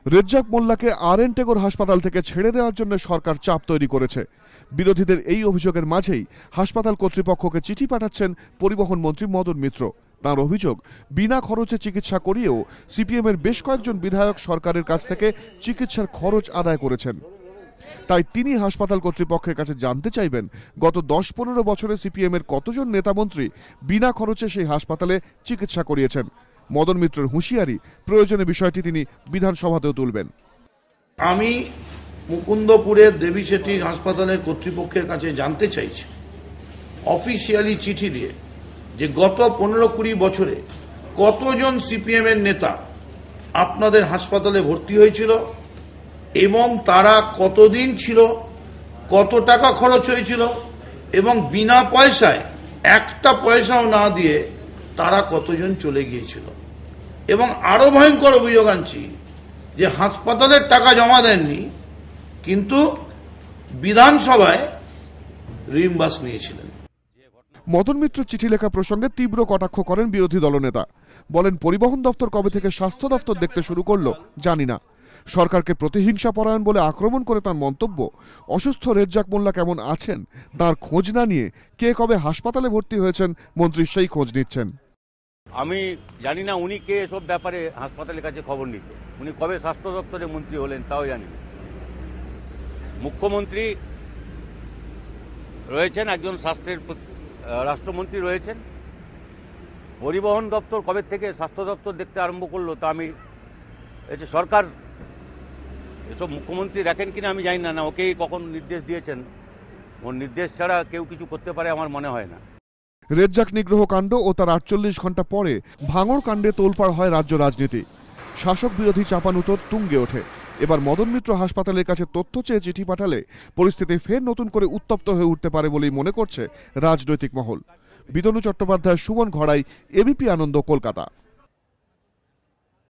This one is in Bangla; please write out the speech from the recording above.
রেজ্জাক মোল্লাকে আর.এন. টেগোর হাসপাতাল থেকে ছেড়ে দেওয়ার জন্য সরকার চাপ তৈরি করেছে। বিরোধীদের এই অভিযোগের মাঝেই হাসপাতাল কর্তৃপক্ষকে চিঠি পাঠাচ্ছেন পরিবহন মন্ত্রী মদন মিত্র। তাঁর অভিযোগ, বিনা খরচে চিকিৎসা করিয়েও সিপিএমের বেশ কয়েকজন বিধায়ক সরকারের কাছ থেকে চিকিৎসার খরচ আদায় করেছেন। তাই তিনি হাসপাতাল কর্তৃপক্ষের কাছে জানতে চাইবেন, গত 10-15 বছরে সিপিএমের কতজন নেতামন্ত্রী বিনা খরচে সেই হাসপাতালে চিকিৎসা করিয়েছেন। মদন মিত্রের হুঁশিয়ারি, প্রয়োজনে বিষয়টি তিনি বিধানসভাতেও তুলবেন। আমি মুকুন্দপুরের দেবী শেঠি হাসপাতালের কর্তৃপক্ষের কাছে জানতে চাইছি অফিসিয়ালি চিঠি দিয়ে যে গত 15-20 বছরে কতজন সিপিএম এর নেতা আপনাদের হাসপাতালে ভর্তি হয়েছিল এবং তারা কতদিন ছিল, কত টাকা খরচ হয়েছিল এবং বিনা পয়সায় একটা পয়সাও না দিয়ে তারা কতজন চলে গিয়েছিল। এবং আরো ভয়ঙ্কর অভিযোগ আনছি যে হাসপাতালের টাকা জমা দেননি কিন্তু বিধানসভায় রিম্বাস নিয়েছিলেন। মদন মিত্র চিঠি লেখা প্রসঙ্গে তীব্র কটাক্ষ করেন বিরোধী দলনেতা। বলেন, পরিবহন দপ্তর কবে থেকে স্বাস্থ্য দপ্তর দেখতে শুরু করলো জানি না। সরকারকে প্রতিহিংসা পরায়ণ বলে আক্রমণ করে তার মন্তব্য, অসুস্থ রেজ্জাক মোল্লা কেমন আছেন তার খোঁজ না নিয়ে কে কবে হাসপাতালে ভর্তি হয়েছেন মন্ত্রী সেই খোঁজ নিচ্ছেন। আমি জানি না উনি কে এসব ব্যাপারে হাসপাতালের কাছে খবর নিত। উনি কবে স্বাস্থ্য দপ্তরে মন্ত্রী হলেন তাও জানি না। মুখ্যমন্ত্রী রয়েছেন, একজন স্বাস্থ্যের রাষ্ট্রমন্ত্রী রয়েছেন। পরিবহন দপ্তর কবে থেকে স্বাস্থ্য দপ্তর দেখতে আরম্ভ করলো তা আমি সরকার এসব মুখ্যমন্ত্রী দেখেন কিনা আমি জানি না, ওকেই কখন নির্দেশ দিয়েছেন। ওর নির্দেশ ছাড়া কেউ কিছু করতে পারে আমার মনে হয় না। রেজ্জাক নিগ্রহ কাণ্ড ও তার 48 ঘন্টা পরে ভাঙড় কাণ্ডে তোলপাড় হয় রাজ্য রাজনীতি। শাসক বিরোধী চাপানুতোর তুঙ্গে ওঠে। এবার মদন মিত্র হাসপাতালের কাছে তথ্য চেয়ে চিঠি পাঠালে পরিস্থিতি ফের নতুন করে উত্তপ্ত হয়ে উঠতে পারে বলেই মনে করছে রাজনৈতিক মহল। বিদনু চট্টোপাধ্যায়, সুমন ঘড়াই, এবিপি আনন্দ, কলকাতা।